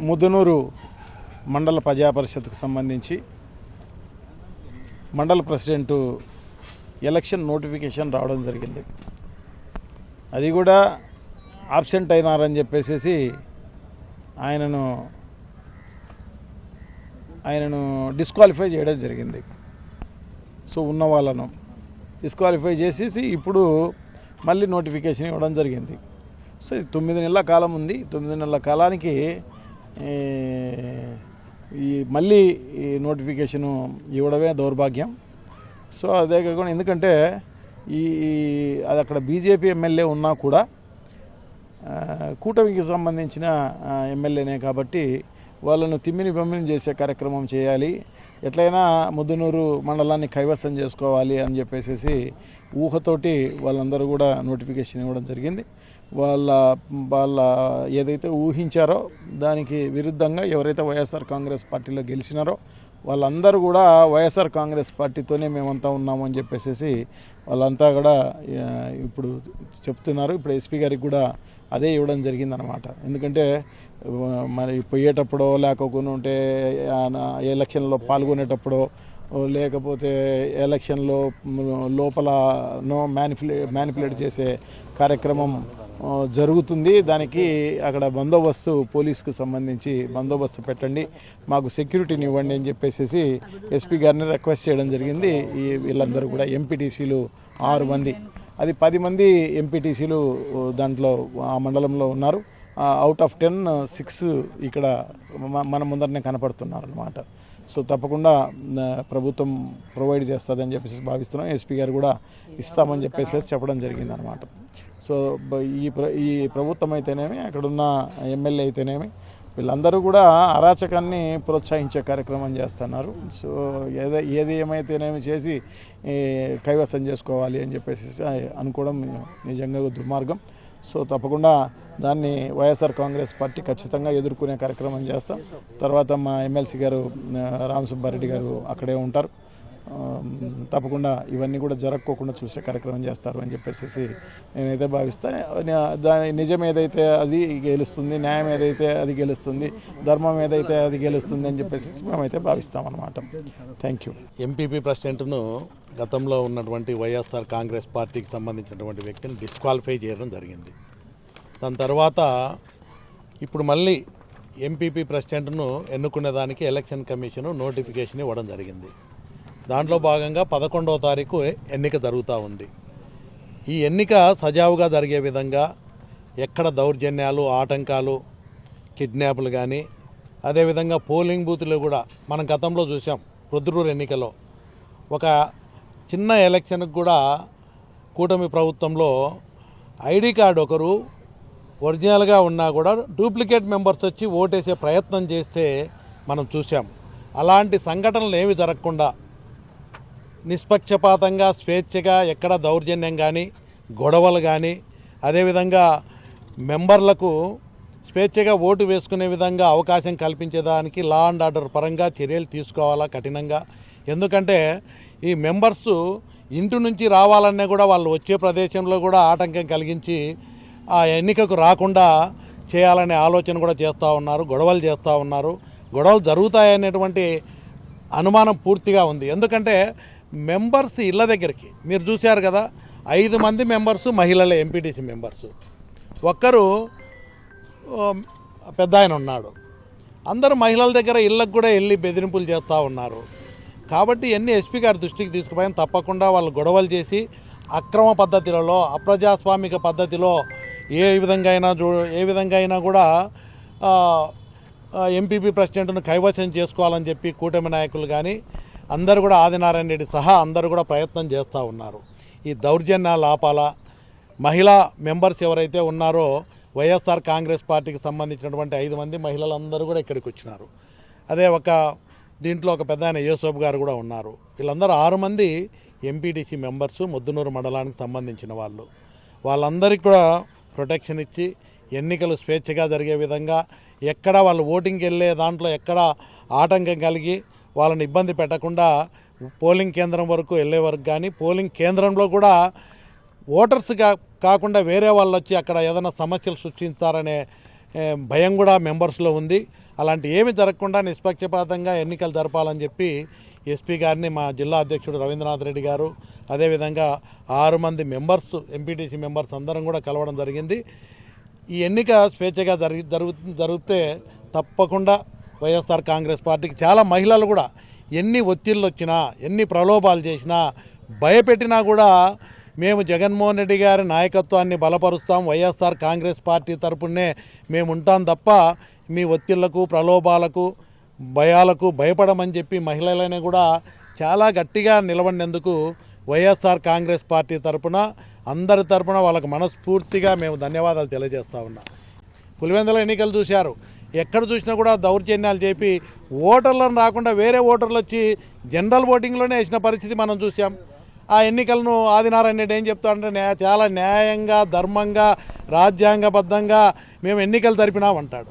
ముదునూరు మండల ప్రజా పరిషత్కు సంబంధించి మండల ప్రెసిడెంటు ఎలక్షన్ నోటిఫికేషన్ రావడం జరిగింది. అది కూడా ఆబ్సెంట్ అయినారని చెప్పేసి ఆయనను డిస్క్వాలిఫై చేయడం జరిగింది. సో ఉన్న వాళ్ళను డిస్క్వాలిఫై చేసేసి ఇప్పుడు మళ్ళీ నోటిఫికేషన్ ఇవ్వడం జరిగింది. సో 9 నెలల కాలం ఉంది. 9 నెలల కాలానికి మళ్ళీ ఈ నోటిఫికేషను ఇవ్వడమే దౌర్భాగ్యం. సో అదే కాకుండా ఎందుకంటే అది అక్కడ బీజేపీ ఎమ్మెల్యే ఉన్నా కూడా కూటమికి సంబంధించిన ఎమ్మెల్యేనే కాబట్టి వాళ్ళను తిమ్మిని బమ్మిని చేసే కార్యక్రమం చేయాలి, ఎట్లయినా ముద్దునూరు మండలాన్ని కైవసం చేసుకోవాలి అని చెప్పేసి ఊహతోటి వాళ్ళందరూ కూడా నోటిఫికేషన్ ఇవ్వడం జరిగింది. వాళ్ళ ఏదైతే ఊహించారో దానికి విరుద్ధంగా ఎవరైతే వైఎస్ఆర్ కాంగ్రెస్ పార్టీలో గెలిచినారో వాళ్ళందరూ కూడా వైఎస్ఆర్ కాంగ్రెస్ పార్టీతోనే మేమంతా ఉన్నామని చెప్పేసి వాళ్ళంతా కూడా ఇప్పుడు చెప్తున్నారు. ఇప్పుడు ఎస్పీ గారికి కూడా అదే ఇవ్వడం జరిగిందనమాట. ఎందుకంటే మరి పోయేటప్పుడో లేకపోతే ఎలక్షన్లో పాల్గొనేటప్పుడో లేకపోతే ఎలక్షన్లో లోపల మ్యానిపులేట్ చేసే కార్యక్రమం జరుగుతుంది. దానికి అక్కడ బందోబస్తు పోలీసుకు సంబంధించి బందోబస్తు పెట్టండి, మాకు సెక్యూరిటీని ఇవ్వండి అని చెప్పేసి ఎస్పీ గారిని రిక్వెస్ట్ చేయడం జరిగింది. వీళ్ళందరూ కూడా ఎంపీటీసీలు 6 మంది, అది 10 మంది ఎంపీటీసీలు దాంట్లో ఆ మండలంలో ఉన్నారు. అవుట్ ఆఫ్ 10 6 ఇక్కడ మన ముందరనే కనపడుతున్నారు అన్నమాట. సో తప్పకుండా ప్రభుత్వం ప్రొవైడ్ చేస్తుందని చెప్పేసి భావిస్తున్నాం. ఎస్పీ గారు కూడా ఇస్తామని చెప్పేసి చెప్పడం జరిగింది అనమాట. సో ఈ ప్రభుత్వం అయితేనేమి అక్కడున్న ఎమ్మెల్యే అయితేనేమి వీళ్ళందరూ కూడా అరాచకాన్ని ప్రోత్సహించే కార్యక్రమం చేస్తున్నారు. సో ఏది ఏమైతేనేమి చేసి కైవసం చేసుకోవాలి అని చెప్పేసి అనుకోవడం నిజంగా దుర్మార్గం. సో తప్పకుండా దాన్ని వైఎస్ఆర్ కాంగ్రెస్ పార్టీ ఖచ్చితంగా ఎదుర్కొనే కార్యక్రమం చేస్తాం. తర్వాత మా ఎమ్మెల్సీ గారు రామసుబ్బారెడ్డి గారు అక్కడే ఉంటారు. తప్పకుండా ఇవన్నీ కూడా జరగకోకుండా చూసే కార్యక్రమం చేస్తారు అని చెప్పేసి నేనైతే భావిస్తాను. దాని నిజం ఏదైతే అది గెలుస్తుంది, న్యాయం ఏదైతే అది గెలుస్తుంది, ధర్మం ఏదైతే అది గెలుస్తుంది అని చెప్పేసి మేమైతే భావిస్తామన్నమాట. Thank you. ఎంపీపీ ప్రెసిడెంట్ను గతంలో ఉన్నటువంటి వైఎస్ఆర్ కాంగ్రెస్ పార్టీకి సంబంధించినటువంటి వ్యక్తిని డిస్క్వాలిఫై చేయడం జరిగింది. దాని తర్వాత ఇప్పుడు మళ్ళీ ఎంపీపీ ప్రెసిడెంట్ను ఎన్నుకునేదానికి ఎలక్షన్ కమిషను నోటిఫికేషన్ ఇవ్వడం జరిగింది. దాంట్లో భాగంగా 11వ తారీఖు ఎన్నిక జరుగుతూ ఉంది. ఈ ఎన్నిక సజావుగా జరిగే విధంగా ఎక్కడ దౌర్జన్యాలు, ఆటంకాలు, కిడ్నాపులు కానీ, అదేవిధంగా పోలింగ్ బూత్లు కూడా మనం గతంలో చూసాం. ప్రొద్దుటూరు ఎన్నికలో ఒక చిన్న ఎలక్షన్కి కూడా కూటమి ప్రభుత్వంలో ఐడి కార్డు ఒకరు ఒరిజినల్గా ఉన్నా కూడా డూప్లికేట్ మెంబర్స్ వచ్చి ఓటేసే ప్రయత్నం చేస్తే మనం చూసాం. అలాంటి సంఘటనలు ఏమి జరగకుండా నిష్పక్షపాతంగా స్వేచ్ఛగా ఎక్కడ దౌర్జన్యం కానీ, గొడవలు కానీ, అదేవిధంగా మెంబర్లకు స్వేచ్ఛగా ఓటు వేసుకునే విధంగా అవకాశం కల్పించేదానికి లా అండ్ ఆర్డర్ పరంగా చర్యలు తీసుకోవాలా కఠినంగా. ఎందుకంటే ఈ మెంబర్సు ఇంటి నుంచి రావాలన్నా కూడా వాళ్ళు వచ్చే ప్రదేశంలో కూడా ఆటంకం కలిగించి ఆ ఎన్నికకు రాకుండా చేయాలనే ఆలోచన కూడా చేస్తూ ఉన్నారు. గొడవలు చేస్తూ ఉన్నారు. గొడవలు జరుగుతాయనేటువంటి అనుమానం పూర్తిగా ఉంది. ఎందుకంటే మెంబర్స్ ఇళ్ళ దగ్గరికి మీరు చూశారు కదా, 5 మంది మెంబర్సు మహిళలే, ఎంపీటీసీ మెంబర్సు. ఒక్కరు పెద్ద ఆయన ఉన్నాడు. అందరూ మహిళల దగ్గర ఇళ్ళకు కూడా వెళ్ళి బెదిరింపులు చేస్తూ ఉన్నారు. కాబట్టి ఎన్ని ఎస్పీ గారి దృష్టికి తీసుకుపోయిన తప్పకుండా వాళ్ళు గొడవలు చేసి అక్రమ పద్ధతిలో, అప్రజాస్వామిక పద్ధతిలో ఏ విధంగా అయినా కూడా ఎంపీపీ ప్రెసిడెంట్ను కైవసం చేసుకోవాలని చెప్పి కూటమి నాయకులు కానీ అందరూ కూడా, ఆదినారాయణ రెడ్డి సహా అందరూ కూడా ప్రయత్నం చేస్తూ ఉన్నారు. ఈ దౌర్జన్యాలు ఆపాలా. మహిళా మెంబర్స్ ఎవరైతే ఉన్నారో వైఎస్ఆర్ కాంగ్రెస్ పార్టీకి సంబంధించినటువంటి 5 మంది మహిళలందరూ కూడా ఇక్కడికి వచ్చినారు. అదే దీంట్లో ఒక పెద్ద ఆయన యేసోబ్ గారు కూడా ఉన్నారు. వీళ్ళందరూ 6 మంది ఎంపీటీసీ మెంబర్సు ముద్దునూరు మండలానికి సంబంధించిన వాళ్ళందరికీ కూడా ప్రొటెక్షన్ ఇచ్చి ఎన్నికలు స్వేచ్ఛగా జరిగే విధంగా, ఎక్కడ వాళ్ళు ఓటింగ్కి వెళ్ళే దాంట్లో ఎక్కడ ఆటంకం కలిగి వాళ్ళని ఇబ్బంది పెట్టకుండా పోలింగ్ కేంద్రం వరకు వెళ్ళే వరకు కానీ, పోలింగ్ కేంద్రంలో కూడా ఓటర్స్గా కాకుండా వేరే వాళ్ళు వచ్చి అక్కడ ఏదైనా సమస్యలు సృష్టిస్తారనే భయం కూడా మెంబర్స్లో ఉంది. అలాంటి ఏమి జరగకుండా నిష్పక్షపాతంగా ఎన్నికలు జరపాలని చెప్పి ఎస్పీ గారిని మా జిల్లా అధ్యక్షుడు రవీంద్రనాథ్ రెడ్డి గారు, అదేవిధంగా 6 మంది మెంబర్స్ ఎంపీటీసీ మెంబర్స్ అందరం కూడా కలవడం జరిగింది. ఈ ఎన్నిక స్వేచ్ఛగా జరిగితే తప్పకుండా వైఎస్ఆర్ కాంగ్రెస్ పార్టీకి చాలా మహిళలు కూడా ఎన్ని ఒత్తిళ్ళు వచ్చినా, ఎన్ని ప్రలోభాలు చేసినా, భయపెట్టినా కూడా మేము జగన్మోహన్ రెడ్డి గారి నాయకత్వాన్ని బలపరుస్తాం, వైఎస్ఆర్ కాంగ్రెస్ పార్టీ తరపునే మేము ఉంటాం తప్ప మీ ఒత్తిళ్లకు, ప్రలోభాలకు, భయాలకు భయపడమని చెప్పి మహిళలనే కూడా చాలా గట్టిగా నిలబడినందుకు వైఎస్ఆర్ కాంగ్రెస్ పార్టీ తరపున అందరి తరపున వాళ్ళకు మనస్ఫూర్తిగా మేము ధన్యవాదాలు తెలియజేస్తా ఉన్నాం. పులివెందుల ఎన్నికలు చూశారు, ఎక్కడ చూసినా కూడా దౌర్జన్యాలు చేపి ఓటర్లను రాకుండా వేరే ఓటర్లు వచ్చి జనరల్ ఓటింగ్లోనే వేసిన పరిస్థితి మనం చూసాం. ఆ ఎన్నికలను ఆదినారాయణ రెడ్డి ఏం చెప్తాడంటే చాలా న్యాయంగా, ధర్మంగా, రాజ్యాంగబద్ధంగా మేము ఎన్నికలు జరిపినామంటాడు.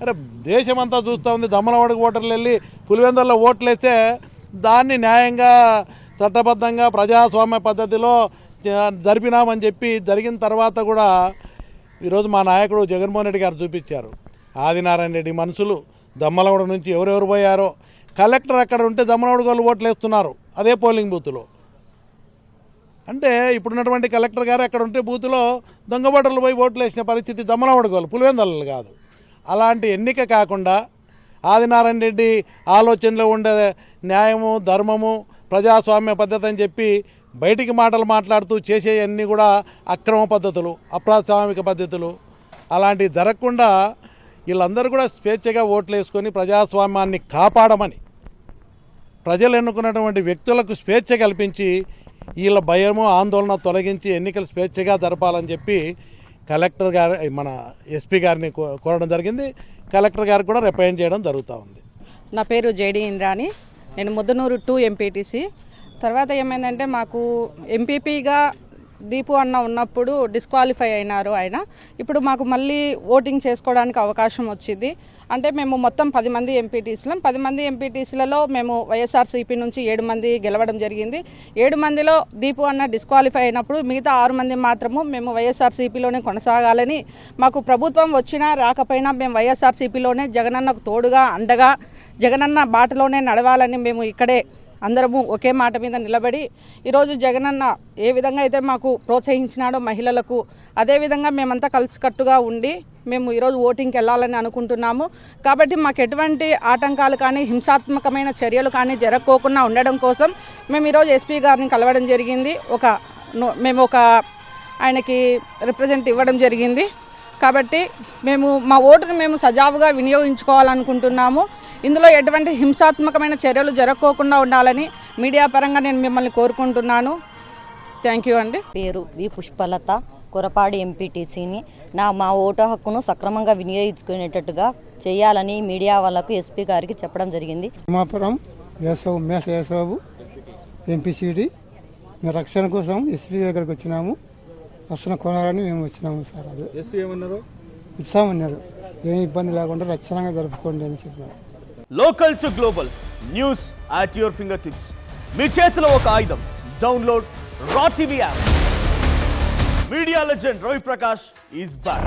అరే దేశమంతా చూస్తూ ఉంది, దమ్మలవాడకు ఓటర్లు వెళ్ళి పులివెందుల్లో ఓట్లు వేస్తే దాన్ని న్యాయంగా, చట్టబద్ధంగా, ప్రజాస్వామ్య పద్ధతిలో జరిపినామని చెప్పి జరిగిన తర్వాత కూడా ఈరోజు మా నాయకుడు జగన్మోహన్ రెడ్డి గారు చూపించారు. ఆదినారాయణ రెడ్డి మనుషులు దమ్మలవాడ నుంచి ఎవరెవరు పోయారో, కలెక్టర్ అక్కడ ఉంటే దమ్మలవాడ వాళ్ళు ఓట్లు వేస్తున్నారు అదే పోలింగ్ బూత్లో. అంటే ఇప్పుడున్నటువంటి కలెక్టర్ గారు అక్కడ ఉంటే బూత్లో దొంగ ఓటర్లు పోయి ఓట్లు వేసిన పరిస్థితి దమ్మలవాడ వాళ్ళు, పులివెందులు కాదు. అలాంటి ఎన్నిక కాకుండా ఆదినారాయణ రెడ్డి ఆలోచనలో ఉండే న్యాయము, ధర్మము, ప్రజాస్వామ్య పద్ధతి అని చెప్పి బయటికి మాటలు మాట్లాడుతూ చేసేవన్నీ కూడా అక్రమ పద్ధతులు, అప్రజాస్వామిక పద్ధతులు. అలాంటివి జరగకుండా వీళ్ళందరూ కూడా స్వేచ్ఛగా ఓట్లు వేసుకొని ప్రజాస్వామ్యాన్ని కాపాడమని ప్రజలు ఎన్నుకున్నటువంటి వ్యక్తులకు స్వేచ్ఛ కల్పించి వీళ్ళ భయము, ఆందోళన తొలగించి ఎన్నికలు స్వేచ్ఛగా జరపాలని చెప్పి కలెక్టర్ గారు, మన ఎస్పీ గారిని కోరడం జరిగింది. కలెక్టర్ గారికి కూడా రిప్రజెంట్ చేయడం జరుగుతూ ఉంది. నా పేరు జేడి ఇంద్రాణి, నేను ముద్దనూరు 2 ఎంపీటీసీ. తర్వాత ఏమైందంటే మాకు ఎంపీపీగా దీపు అన్న ఉన్నప్పుడు డిస్క్వాలిఫై అయినారు ఆయన. ఇప్పుడు మాకు మళ్ళీ ఓటింగ్ చేసుకోవడానికి అవకాశం వచ్చింది. అంటే మేము మొత్తం 10 మంది ఎంపీటీసీలం. 10 మంది ఎంపీటీసీలలో మేము వైఎస్ఆర్సీపీ నుంచి 7 మంది గెలవడం జరిగింది. 7 మందిలో దీపు అన్న డిస్క్వాలిఫై అయినప్పుడు మిగతా 6 మంది మాత్రము మేము వైఎస్ఆర్సీపీలోనే కొనసాగాలని, మాకు ప్రభుత్వం వచ్చినా రాకపోయినా మేము వైఎస్ఆర్సీపీలోనే జగనన్నకు తోడుగా, అండగా, జగనన్న బాటలోనే నడవాలని మేము ఇక్కడే అందరము ఒకే మాట మీద నిలబడి ఈరోజు జగనన్న ఏ విధంగా అయితే మాకు ప్రోత్సహించినాడో మహిళలకు, అదేవిధంగా మేమంతా కలిసికట్టుగా ఉండి మేము ఈరోజు ఓటింగ్కి వెళ్ళాలని అనుకుంటున్నాము. కాబట్టి మాకు ఎటువంటి ఆటంకాలు కానీ, హింసాత్మకమైన చర్యలు కానీ జరగకోకుండా ఉండడం కోసం మేము ఈరోజు ఎస్పీ గారిని కలవడం జరిగింది. మేము ఒక ఆయనకి రిప్రజెంట్ ఇవ్వడం జరిగింది. కాబట్టి మేము మా ఓటును మేము సజావుగా వినియోగించుకోవాలనుకుంటున్నాము. ఇందులో ఎటువంటి హింసాత్మకమైన చర్యలు జరగకోకుండా ఉండాలని మీడియా పరంగా నేను మిమ్మల్ని కోరుకుంటున్నాను. థ్యాంక్ యూ అండి. పేరు వి పుష్పలత, కొరపాడు ఎంపీటీసీని. మా ఓటు హక్కును సక్రమంగా వినియోగించుకునేటట్టుగా చేయాలని మీడియా వాళ్ళకు ఎస్పీ గారికి చెప్పడం జరిగింది. తిమ్మాపురం వేసవు ఎంపీసీడీ మేము రక్షణ కోసం ఎస్పీ దగ్గరికి వచ్చినాము. రక్షణ కొనాలని మేము వచ్చినాము సార్. అది ఎస్పీ ఏమన్నారు? ఇస్తామన్నారు. ఏం ఇబ్బంది లేకుండా రక్షణగా జరుపుకోండి అని చెప్పారు. Local to global news at your finger tips. మీ చేతిలో ఒక ఆయుధం. Download Raw TV app. Media legend Ravi Prakash is back.